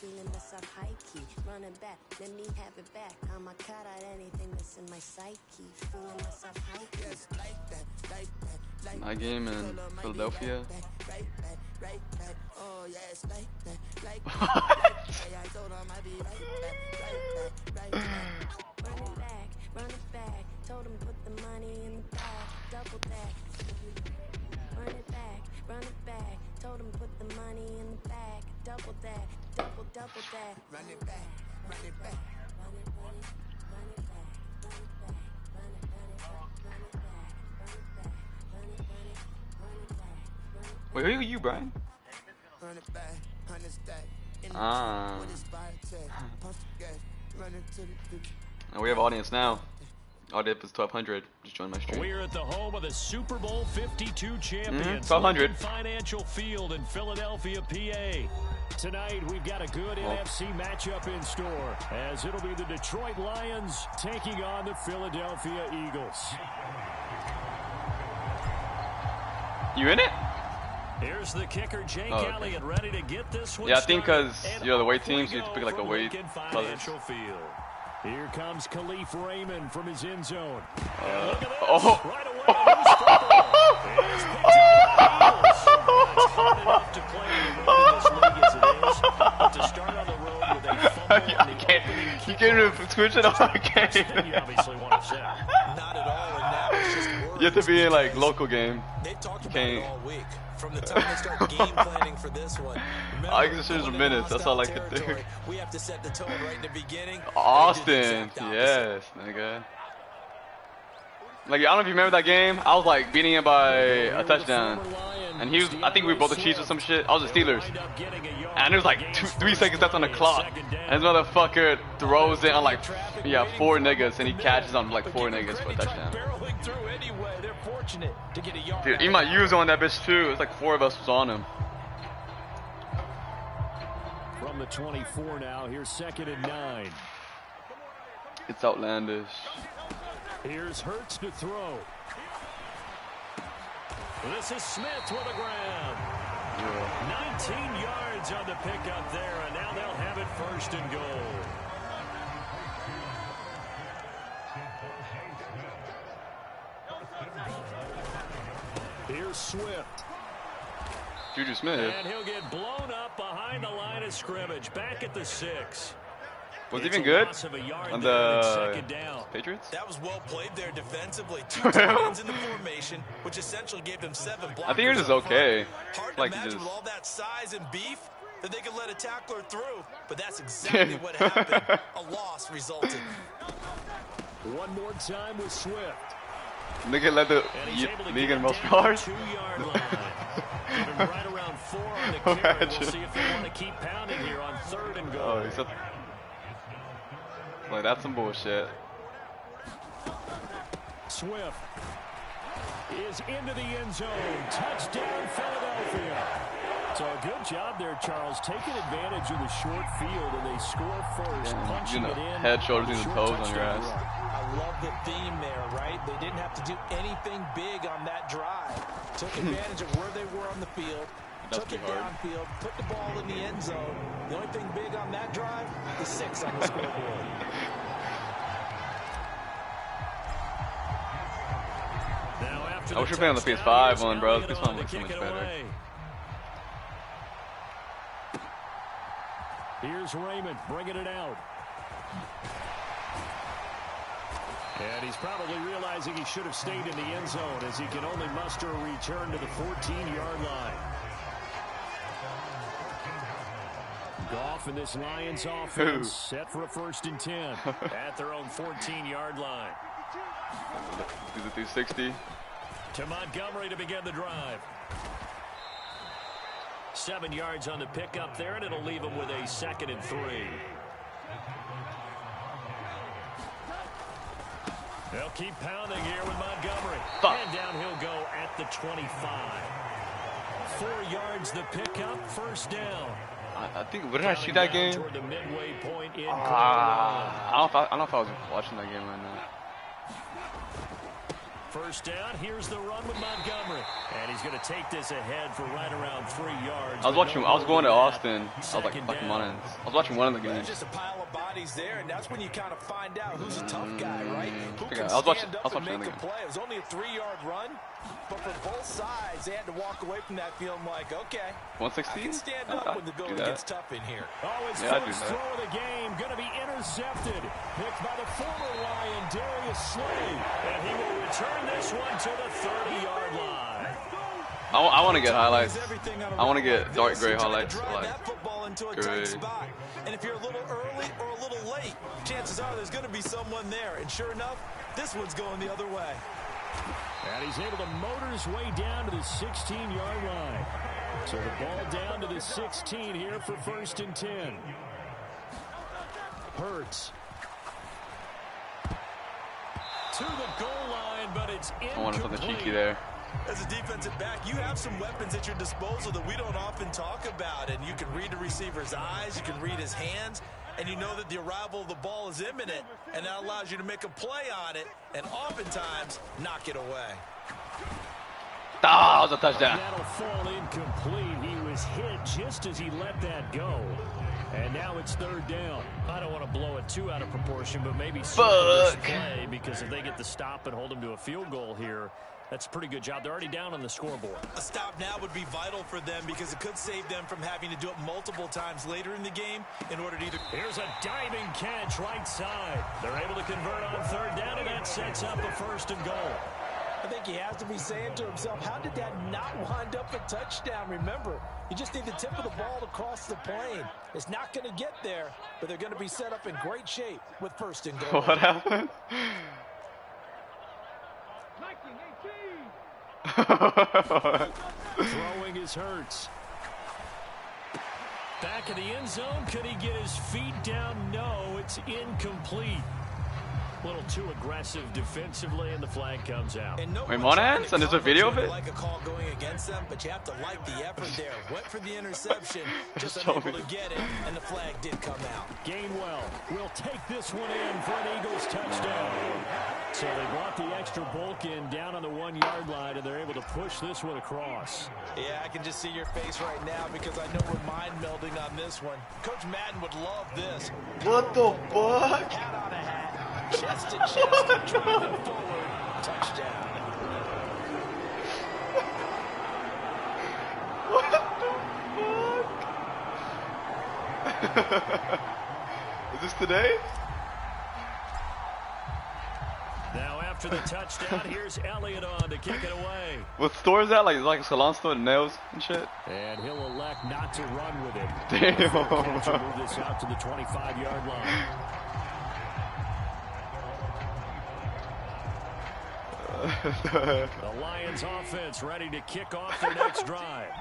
feeling myself high key, running back, let me have it back. I'm a cut out anything that's in my psyche, feeling myself high key. Yes, like that, like that, like my game in Philadelphia. Oh yes, like that, like that. I told him I'd be right back. Run it back. Told him put the money in the bag, double that. Run it back. Told him put the money in the bag, double that, double that. Run it back. Wait, who are you, Brian? We have audience now. Audience is 1200. Just join my stream. We're at the home of the Super Bowl 52 champions. 1200. Financial Field in Philadelphia, PA. Tonight, we've got a good NFC matchup in store, as it'll be the Detroit Lions taking on the Philadelphia Eagles. You in it? Here's the kicker, Jake Elliott, ready to get this one. Yeah, I think because the away teams, you have to pick like away colors. Here comes Khalif Raymond from his end zone. Oh. Right away, to play in the road in this league as it is, but to start on the road with a fumble you can't even switch it on again. You obviously want to set. Not at all, and now it's just words. You have to be in like local game. They've talked about it all week. From the time they start game planning for this one. I can just choose minutes. That's all I can do. We have to set the tone right in the beginning. Austin, yes, nigga. Like, I don't know if you remember that game. I was like beating him by a touchdown, and he was. I think we were both the Chiefs or some shit. I was the Steelers, and there was like 3 seconds left on the clock, and this motherfucker throws it on like 4 niggas, and he catches on like 4 niggas for a touchdown. Dude, he might use on that bitch too. It's like 4 of us was on him. From the 24 now, here's 2nd and 9. It's outlandish. Here's Hurts to throw. This is Smith with a grab. 19 yards on the pickup there, and now they'll have it 1st and goal. Here's Swift. Juju Smith. And he'll get blown up behind the line of scrimmage. Back at the 6. Was he even good on the Patriots? That was well played there defensively. 2 tight in the formation, which essentially gave them 7 blockers. I think it was okay. Hard like to imagine just... with all that size and beef that they could let a tackler through, but that's exactly what happened. A loss resulted. One more time with Swift. Nigga led the league in most yards. 2-yard line. Even right around 4 on the carry. We'll see if they want to keep pounding here on 3rd and goal. Oh, he's like, that's some bullshit. Swift is into the end zone. Touchdown, Philadelphia. So a good job there, Charles, taking advantage of the short field, and they score first, punching it in. Head, shoulders, and toes on your ass. I love the theme there, right? They didn't have to do anything big on that drive. Took advantage of where they were on the field. Took it downfield, put the ball in the end zone. The only thing big on that drive, the 6 on the scoreboard. I wish we were playing on the PS5 one, bro. This one looks so much better. Here's Raymond bringing it out. And he's probably realizing he should have stayed in the end zone, as he can only muster a return to the 14-yard line. Goff and this Lions offense set for a 1st and 10 at their own 14-yard line. Do the 360. To Montgomery to begin the drive. 7 yards on the pickup there, and it'll leave him with a 2nd and 3. They'll keep pounding here with Montgomery. And down he'll go at the 25. 4 yards the pickup, 1st down. I think, what did I shoot that game? The midway point in I don't know if I was watching that game right now. First down, here's the run with Montgomery. And he's going to take this ahead for right around 3 yards. I was going to Austin. I was like fucking mornings. I was watching one of the games. There's just a pile of bodies there, and that's when you kind of find out who's a tough guy, right? Who can I was watching make a play. It was only a 3-yard run, but for both sides, they had to walk away from that feeling like, okay, 116? I can stand up when the going gets tough in here. Oh, his first throw of the game going to be intercepted. Picked by the former Lion, Darius Slay. And he will return this one to the 30-yard line. I want to get highlights. I want to get dark gray highlights. Like, gray. And if you're a little early or a little late, chances are there's going to be someone there. And sure enough, this one's going the other way. And he's able to motor his way down to the 16-yard line. So the ball down to the 16 here for 1st and 10. Hurts. To the goal line, but it's incomplete. I wanted something cheeky there. As a defensive back, you have some weapons at your disposal that we don't often talk about. And you can read the receiver's eyes, you can read his hands, and you know that the arrival of the ball is imminent, and that allows you to make a play on it, and oftentimes knock it away. Ah, that was a touchdown. That'll fall incomplete. He was hit just as he let that go. And now it's 3rd down. I don't want to blow it too out of proportion, but maybe this play, because if they get the stop and hold him to a field goal here, that's a pretty good job. They're already down on the scoreboard. A stop now would be vital for them because it could save them from having to do it multiple times later in the game in order to either... Here's a diving catch right side. They're able to convert on 3rd down, and that sets up a 1st and goal. I think he has to be saying to himself, how did that not wind up a touchdown? Remember, you just need the tip of the ball to cross the plane. It's not going to get there, but they're going to be set up in great shape with 1st and goal. What happened? Throwing his Hurts. Back in the end zone. Could he get his feet down? No, it's incomplete. A little too aggressive defensively, and the flag comes out. Wait, Monans? And there's a video of it? Like a call going against them, but you have to like the effort there. Went for the interception, just unable to get it, and the flag did come out. Gainwell will take this one in for an Eagles touchdown. So they brought the extra bulk in down on the 1-yard line, and they're able to push this one across. Yeah, I can just see your face right now because I know we're mind melding on this one. Coach Madden would love this. What the fuck? Hat on a hat. Chest to chest, driving forward, touchdown. What the fuck? Is this today? Now after the touchdown, here's Elliott on to kick it away. What store is that? Like a salon store, nails and shit? And he'll elect not to run with it. Damn. Move this out to the 25-yard line. The Lions offense ready to kick off their next drive.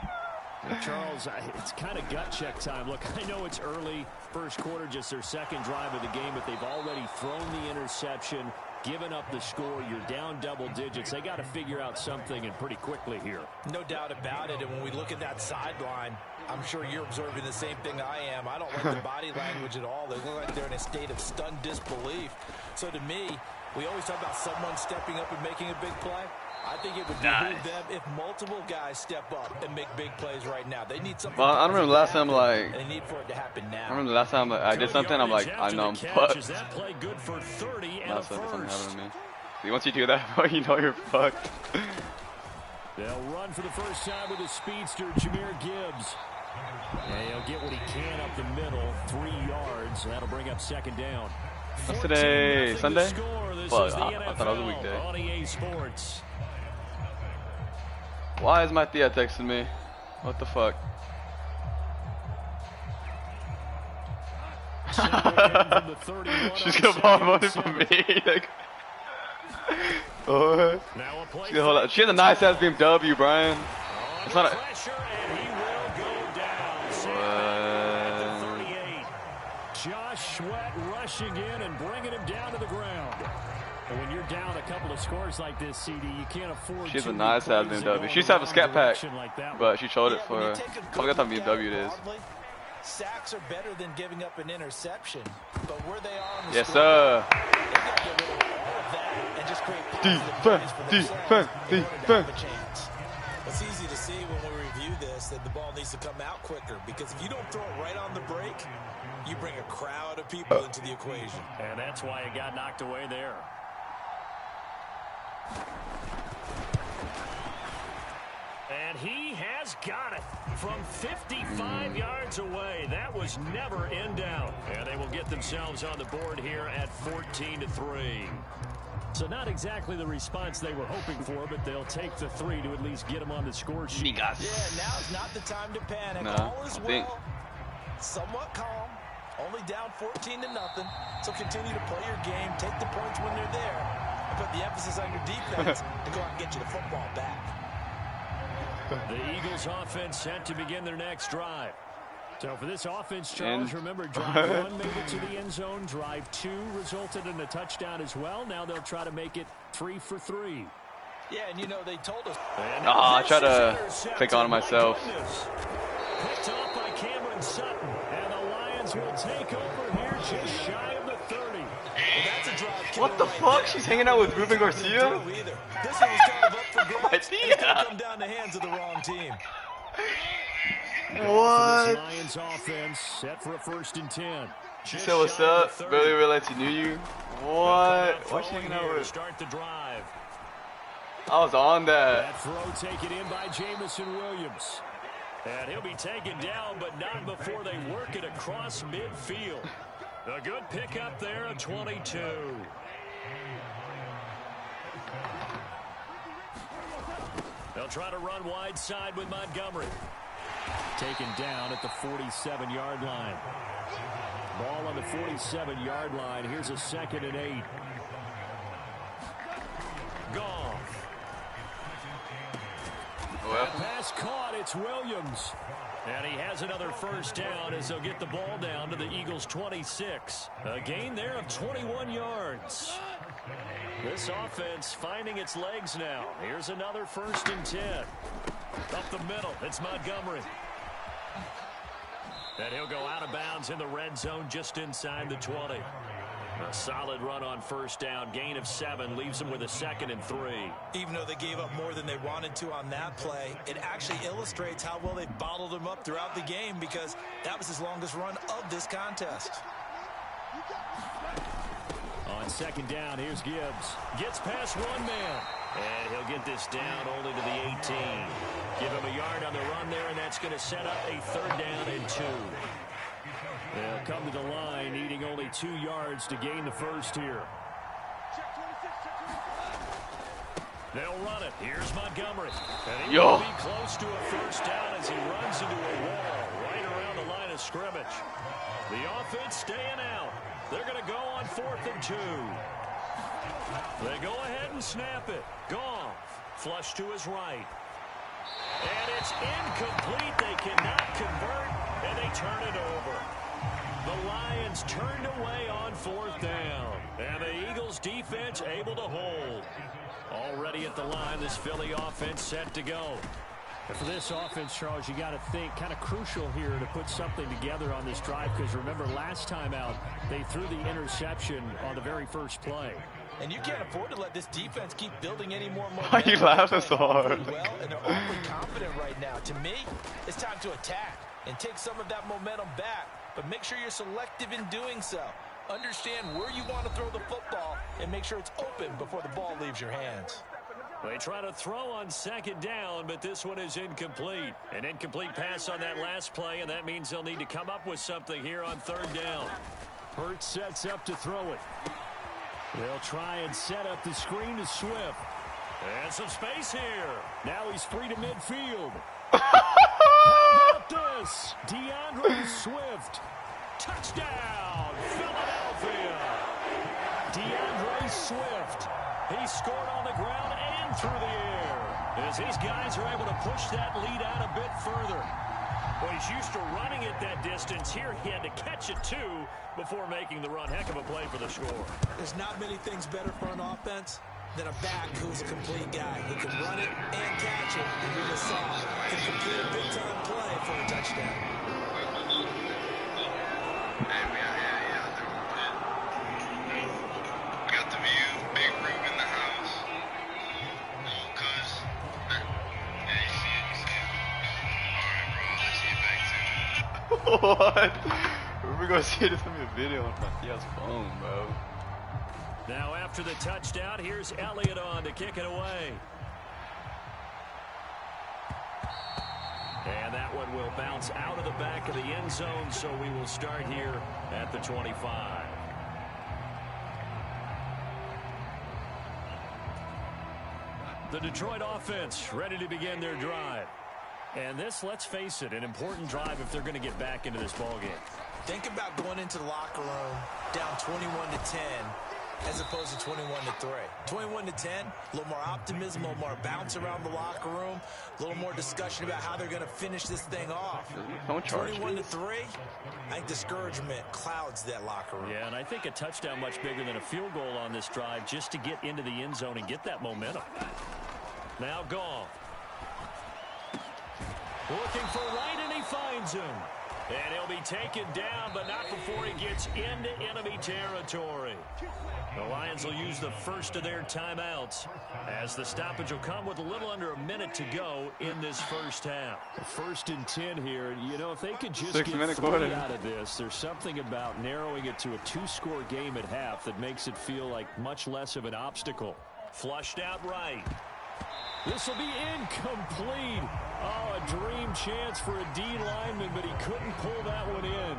Charles, it's kind of gut check time. Look, I know it's early, 1st quarter, just their 2nd drive of the game, but they've already thrown the interception, given up the score. You're down double digits. They got to figure out something, and pretty quickly here. No doubt about it. And when we look at that sideline, I'm sure you're observing the same thing I am. I don't like the body language at all. They look like they're in a state of stunned disbelief. So to me, we always talk about someone stepping up and making a big play. I think it would behoove them if multiple guys step up and make big plays right now. They need something. Well, I remember the last time, like, they need for it to happen now. I remember the last time I did something, I'm like, I know I'm fucked. That play good for 30 and Last a time something first. happened to me. See, once you do that, you know you're fucked. They'll run for the first time with the speedster, Jahmyr Gibbs. And he'll get what he can up the middle, 3 yards. That'll bring up 2nd down. What's today? Sunday? Fuck, I thought it was a weekday. On EA Sports. Why is my Thea texting me? What the fuck? She's gonna borrow money from me. Oh. She has a nice ass BMW, Brian. It's not a. Josh Sweat rushing in and bringing him down to the ground. And when you're down a couple of scores like this, CD, you can't afford. She has a nice ass BMW. She used to have a scat pack, but she showed it for. I forgot how BMW it is. Sacks are better than giving up an interception, but where they are on the yes, sir. they got to get rid of all of that and just create defense. It's easy to see when we review this that the ball needs to come out quicker, because if you don't throw it right on the break, you bring a crowd of people into the equation. And that's why it got knocked away there. And he has got it from 55 yards away. That was never in doubt. And they will get themselves on the board here at 14-3. So not exactly the response they were hoping for, but they'll take the 3 to at least get them on the score sheet. Yeah, now's not the time to panic. All is well, somewhat calm, only down 14-0. So continue to play your game, take the points when they're there, and put the emphasis on your defense to go out and get you the football back. The Eagles offense set to begin their next drive. So for this offense, Charles, remember, drive 1 made it to the end zone. Drive 2 resulted in a touchdown as well. Now they'll try to make it 3 for 3. Yeah, and you know, they told us. I try to click on myself. Picked off by Cameron Sutton. And the Lions will take over here just shy of the 30. Well, that's a drive. What the fuck? She's hanging out with Ruben Garcia? This one was kind of up for grabs. It's gonna come down the hands of the wrong team. What? Lions offense set for a 1st and 10. She said what's up? Barely realized he knew you. What? What's she hanging out with? Start the drive. I was on that. That throw taken in by Jamison Williams. And he'll be taken down, but not before they work it across midfield. A good pickup there, a 22. They'll try to run wide side with Montgomery. Taken down at the 47-yard line. Ball on the 47-yard line. Here's a 2nd and 8. Gone. Well. Pass caught. It's Williams. And he has another 1st down as they'll get the ball down to the Eagles' 26. A gain there of 21 yards. This offense finding its legs now. Here's another 1st and 10. Up the middle, it's Montgomery. And he'll go out of bounds in the red zone just inside the 20. A solid run on 1st down. Gain of 7 leaves them with a 2nd and 3. Even though they gave up more than they wanted to on that play, it actually illustrates how well they bottled him up throughout the game, because that was his longest run of this contest. On 2nd down, here's Gibbs. Gets past 1 man. And he'll get this down only to the 18. Give him a yard on the run there, and that's going to set up a 3rd down and 2. They'll come to the line, needing only 2 yards to gain the 1st here. They'll run it. Here's Montgomery. And he will be close to a 1st down as he runs into a wall right around the line of scrimmage. The offense staying out. They're going to go on 4th and 2. They go ahead and snap it. Goff, flush to his right. And it's incomplete. They cannot convert, and they turn it over. The Lions turned away on 4th down. And the Eagles defense able to hold. Already at the line, this Philly offense set to go. And for this offense, Charles, you got to think kind of crucial here to put something together on this drive, because remember last time out, they threw the interception on the very first play. And you can't afford to let this defense keep building any more momentum. Why are you laughing so hard? Well, and they're awfully confident right now. To me, it's time to attack and take some of that momentum back. But make sure you're selective in doing so. Understand where you want to throw the football and make sure it's open before the ball leaves your hands. They try to throw on 2nd down, but this one is incomplete. An incomplete pass on that last play, and that means they'll need to come up with something here on 3rd down. Hurts sets up to throw it. They'll try and set up the screen to Swift. And some space here. Now he's free to midfield. How about this? DeAndre Swift. Touchdown, Philadelphia. DeAndre Swift. He scored on the ground and through the air, as these guys are able to push that lead out a bit further. Well, he's used to running it that distance. Here he had to catch it, too, before making the run. Heck of a play for the score. There's not many things better for an offense than a back who's a complete guy who can run it and catch it. And we just saw can complete a big-time play for a touchdown. Hey, we out here, we got the view, Big Rube in the house. What? We're gonna see this in a video on Matias' phone, bro. Now after the touchdown, here's Elliott on to kick it away. And that one will bounce out of the back of the end zone, so we will start here at the 25. The Detroit offense ready to begin their drive. And this, let's face it, an important drive if they're going to get back into this ballgame. Think about going into the locker room down 21-10 as opposed to 21-3. 21-10, a little more optimism, a little more bounce around the locker room, a little more discussion about how they're going to finish this thing off. 21-3, I think discouragement clouds that locker room. Yeah, and I think a touchdown much bigger than a field goal on this drive just to get into the end zone and get that momentum. Now Goff. Looking for Wright, and he finds him. And he'll be taken down, but not before he gets into enemy territory. The Lions will use the first of their timeouts as the stoppage will come with a little under a minute to go in this first half. 1st and 10 here. You know, if they could just get 3 out of this, there's something about narrowing it to a 2-score game at half that makes it feel like much less of an obstacle. Flushed out right. This will be incomplete. Oh, a dream chance for a D lineman, but he couldn't pull that one in.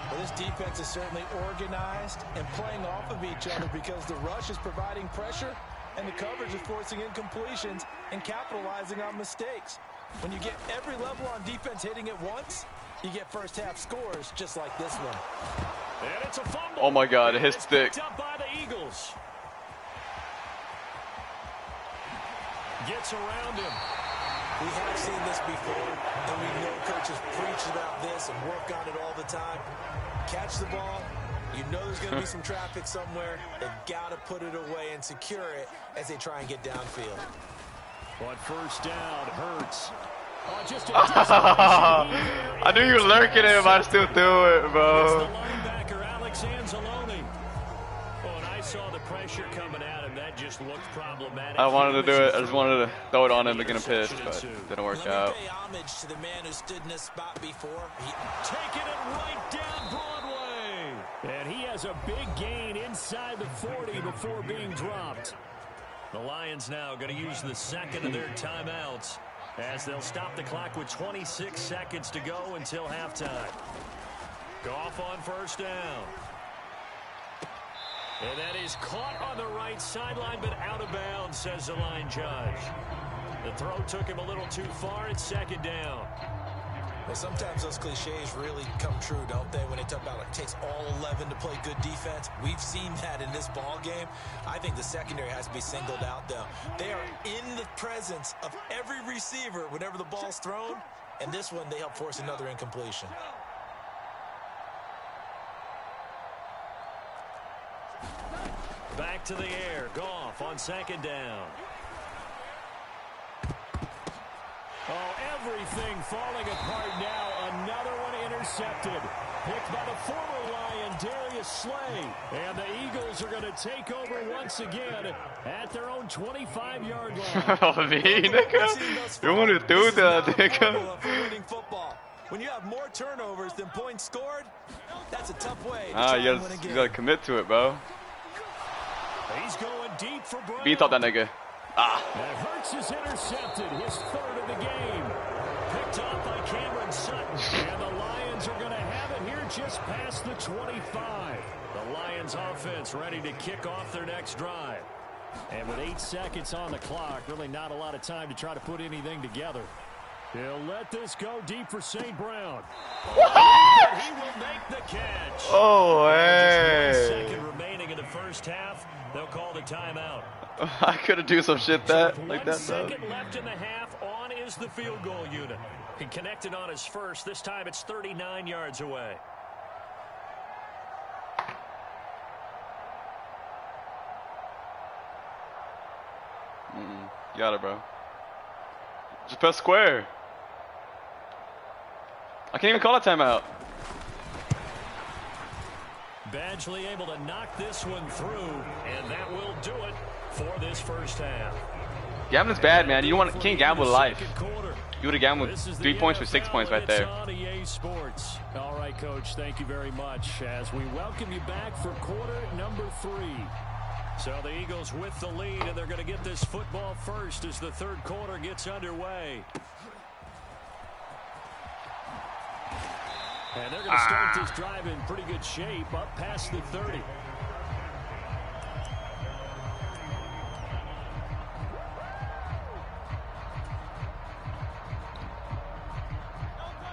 Well, this defense is certainly organized and playing off of each other because the rush is providing pressure and the coverage is forcing incompletions and capitalizing on mistakes. When you get every level on defense hitting at once, you get first half scores just like this one. And it's a fumble. Oh my God, it hits thick. Up by the Eagles. Gets around him. We have seen this before, and we know coaches preach about this and work on it all the time. Catch the ball. You know there's going to be some traffic somewhere. They've got to put it away and secure it as they try and get downfield. But first down hurts. I knew you were lurking it, but I still do it, bro. It's the linebacker, Alex Anzalone. Oh, and I saw the pressure coming at him. That just looked problematic. I wanted to do it. I just wanted to throw it on him to get him pissed, but it didn't work out. Pay homage to the man who stood in this spot before. Taking it right down Broadway. And he has a big gain inside the 40 before being dropped. The Lions now going to use the second of their timeouts as they'll stop the clock with 26 seconds to go until halftime. Goff on first down. And that is caught on the right sideline, but out of bounds, says the line judge. The throw took him a little too far. It's second down. Well, sometimes those cliches really come true, don't they? When they talk about it takes all 11 to play good defense. We've seen that in this ball game. I think the secondary has to be singled out, though. They are in the presence of every receiver whenever the ball's thrown. And this one, they help force another incompletion. Back to the air. Goff on second down. Oh, everything falling apart now. Another one intercepted. Picked by the former Lion, Darius Slay. And the Eagles are going to take over once again at their own 25-yard line. Oh, me, nigga. You want to do that, nigga. When you have more turnovers than points scored, that's a tough way to try and win a game. You got to commit to it, bro. He's going deep for Brown. Beat up that nigga. Ah. And Hurts is intercepted, his third of the game. Picked off by Cameron Sutton. And the Lions are going to have it here just past the 25. The Lions offense ready to kick off their next drive. And with 8 seconds on the clock, really not a lot of time to try to put anything together. He'll let this go deep for St. Brown. What? He will make the catch. Oh, hey. Just 1 second remaining in the first half. They'll call the timeout. I could have do some shit that like that. 1 second left in the half. On is the field goal unit. He connected on his first. This time it's 39 yards away. Got it, bro. Just press square. I can't even call a timeout. Badgley able to knock this one through, and that will do it for this first half. Gambling's bad, man. You can't gamble with life. You would have gambled 3 points for 6 points right there. On EA Sports. All right, Coach, thank you very much as we welcome you back for quarter number 3. So the Eagles with the lead, and they're going to get this football first as the third quarter gets underway. And they're going to start this drive in pretty good shape up past the 30.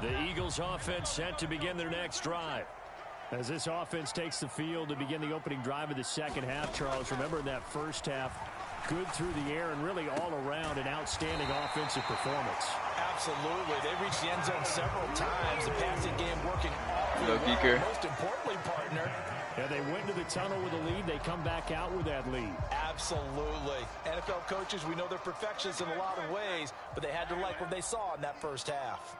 The Eagles offense set to begin their next drive. As this offense takes the field to begin the opening drive of the second half, Charles, remember in that first half, good through the air and really all around an outstanding offensive performance. Absolutely. They reached the end zone several times. The passing game working No geeker. Most importantly, partner. Yeah, they went to the tunnel with a lead. They come back out with that lead. Absolutely. NFL coaches, we know they're perfectionists in a lot of ways, but they had to like what they saw in that first half.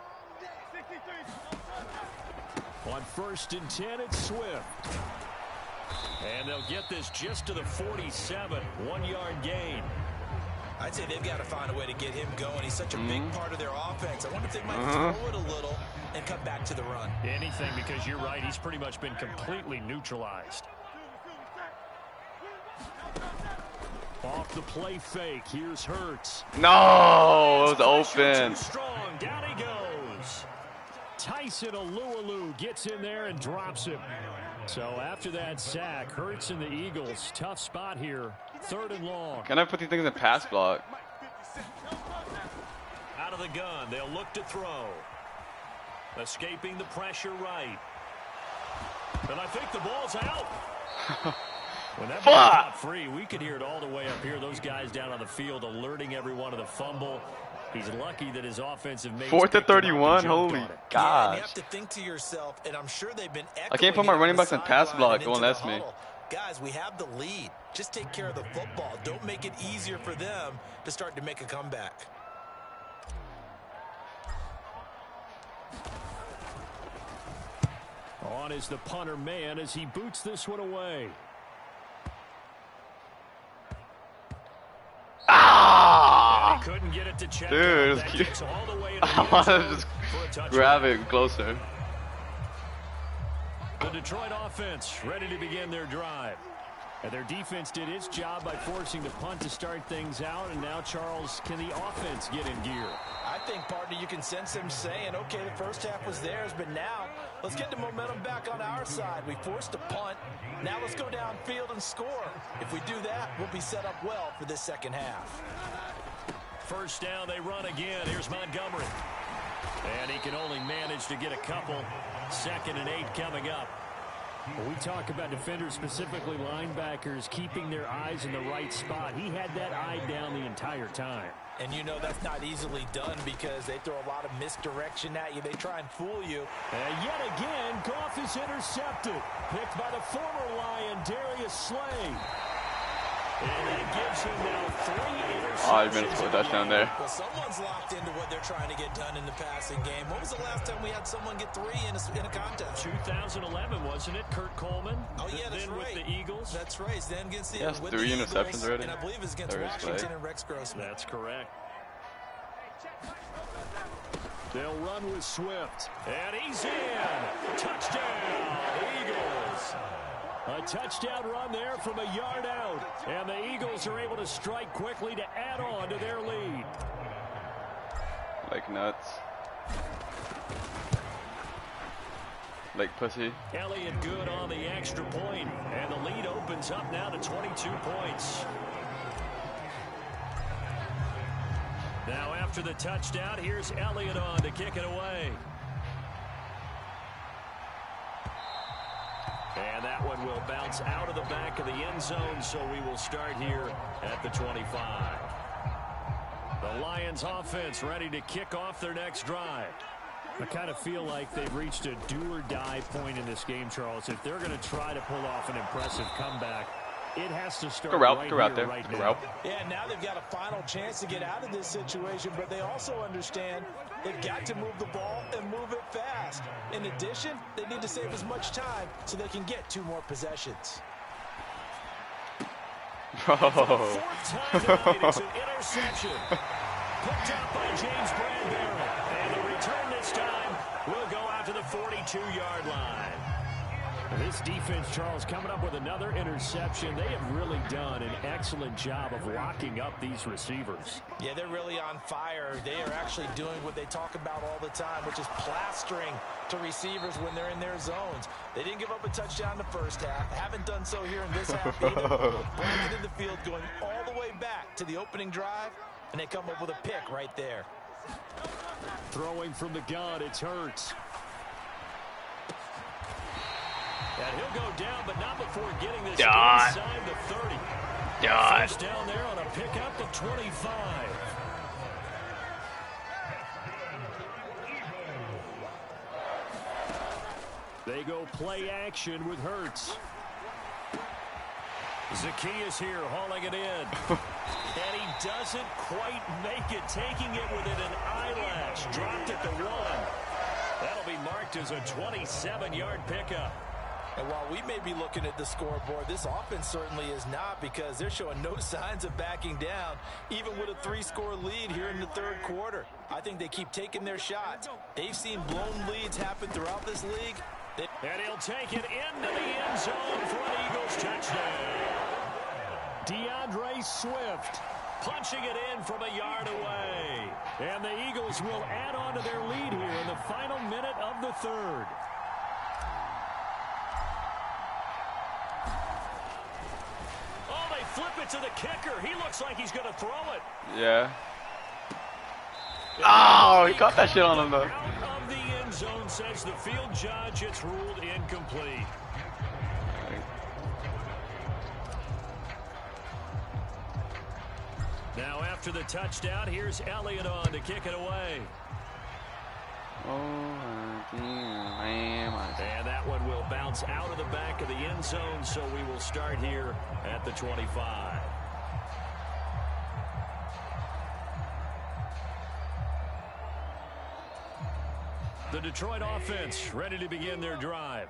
On 1st and 10, it's Swift. And they'll get this just to the 47, 1-yard gain. I'd say they've got to find a way to get him going. He's such a big part of their offense. I wonder if they might throw it a little and cut back to the run. Anything, because you're right. He's pretty much been completely neutralized. Off the play fake. Here's Hurts. No, it was open. Strong. Down he goes. Tyson Alualu gets in there and drops him. So after that sack, Hurts and the Eagles, tough spot here. 3rd and long. Can I put these things in pass block? Out of the gun, they'll look to throw. Escaping the pressure right. And I think the ball's out. When that ball got free, we could hear it all the way up here. Those guys down on the field alerting everyone of the fumble. He's lucky that his offensive mates 4th and 31. Holy gosh! Yeah, you have to think to yourself, and I'm sure they've been. I can't put my running backs on pass block. It won't let me. Guys, we have the lead. Just take care of the football. Don't make it easier for them to start to make a comeback. On is the punter man as he boots this one away. Ah! Couldn't get it to check. Dude, it was cute. I want to just grab it closer. The Detroit offense ready to begin their drive. And their defense did its job by forcing the punt to start things out. And now, Charles, can the offense get in gear? I think, partner, you can sense them saying, okay, the first half was theirs, but now let's get the momentum back on our side. We forced a punt. Now let's go downfield and score. If we do that, we'll be set up well for this second half. First down, they run again. Here's Montgomery. And he can only manage to get a couple. 2nd and 8 coming up. When we talk about defenders, specifically linebackers, keeping their eyes in the right spot. He had that eye down the entire time. And you know that's not easily done because they throw a lot of misdirection at you. They try and fool you. And yet again, Goff is intercepted. Picked by the former Lion, Darius Slay. And that gives him now 3 interceptions. Oh, you missed a touchdown there. Well, someone's locked into what they're trying to get done in the passing game. When was the last time we had someone get 3 in a contest? 2011, wasn't it? Kurt Coleman. Oh, yeah, that's then right. with the Eagles. That's right. Then against the, he has with 3 the interceptions Eagles, already. And I believe it's against Washington and Rex Grossman. That's correct. They'll run with Swift. And he's in. Touchdown, Eagles. A touchdown run there from a yard out. And the Eagles are able to strike quickly to add on to their lead. Like nuts. Like pussy. Elliott good on the extra point. And the lead opens up now to 22 points. Now after the touchdown, here's Elliott on to kick it away. And that one will bounce out of the back of the end zone, so we will start here at the 25. The Lions offense ready to kick off their next drive. I kind of feel like they've reached a do-or-die point in this game, Charles. If they're going to try to pull off an impressive comeback, it has to start right now. Yeah, now they've got a final chance to get out of this situation, but they also understand they've got to move the ball and move it fast. In addition, they need to save as much time so they can get 2 more possessions. Bro. Fourth time tonight, it's an interception. Picked up by James Bradbury. And the return this time will go out to the 42-yard line. This defense, Charles, coming up with another interception. They have really done an excellent job of locking up these receivers. Yeah, they're really on fire. They are actually doing what they talk about all the time, which is plastering to receivers when they're in their zones. They didn't give up a touchdown in the first half. Haven't done so here in this half either. Blanket in the field, going all the way back to the opening drive, and they come up with a pick right there. Throwing from the gun, it's Hurts. And he'll go down, but not before getting this inside the 30. First down there on a pickup of 25. They go play action with Hurts. Zacchaeus here hauling it in. And he doesn't quite make it, taking it within an eyelash. Dropped at the 1. That'll be marked as a 27-yard pickup. And while we may be looking at the scoreboard, this offense certainly is not, because they're showing no signs of backing down, even with a 3-score lead here in the third quarter. I think they keep taking their shots. They've seen blown leads happen throughout this league. And he'll take it into the end zone for an Eagles touchdown. DeAndre Swift punching it in from a yard away. And the Eagles will add on to their lead here in the final minute of the third. Flip it to the kicker. He looks like he's going to throw it. Yeah. Oh, he caught that shit on him, though. Out of the end zone, says the field judge. It's ruled incomplete. Now, after the touchdown, here's Elliott on to kick it away. And that one will bounce out of the back of the end zone, so we will start here at the 25. The Detroit offense ready to begin their drive.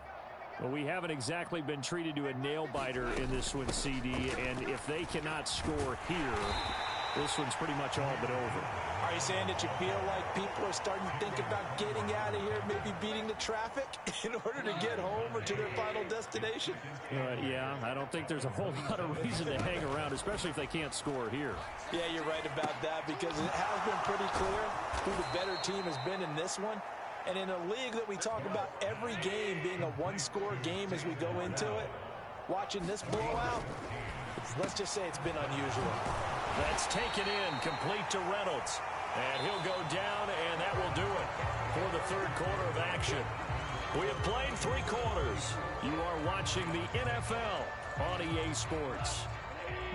Well, we haven't exactly been treated to a nail-biter in this one, CD, and if they cannot score here, this one's pretty much all but over. Are you saying that you feel like people are starting to think about getting out of here, maybe beating the traffic in order to get home or to their final destination? Yeah, I don't think there's a whole lot of reason to hang around, especially if they can't score here. Yeah, you're right about that, because it has been pretty clear who the better team has been in this one. And in a league that we talk about every game being a one-score game as we go into it, watching this blowout, let's just say it's been unusual. That's taken in, complete to Reynolds. And he'll go down, and that will do it for the third quarter of action. We have played 3 quarters. You are watching the NFL on EA Sports.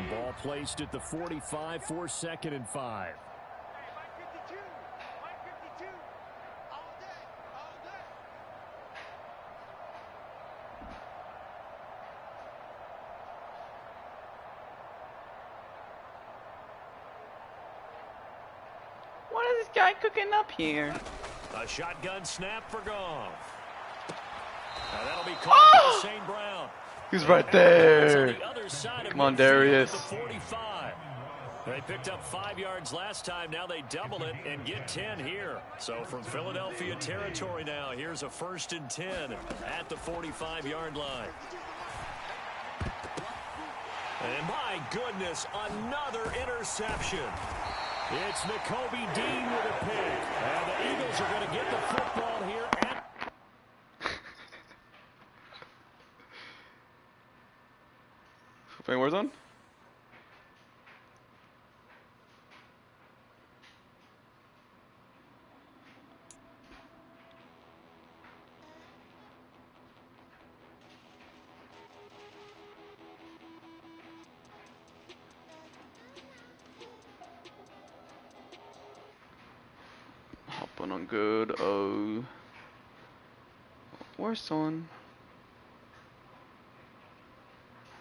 Ball placed at the 45 for 2nd and 5. What is this guy cooking up here? A shotgun snap for Goff. Now that'll be caught by St. Brown. He's right there. The Come on, Darius. The 45. They picked up 5 yards last time. Now they double it and get 10 here. So from Philadelphia territory now, here's a 1st and 10 at the 45-yard line. And my goodness, another interception. It's Nakobe Dean with a pick. And the Eagles are going to get the football here at... Playing Warzone? Hopping on good. Oh, Warzone.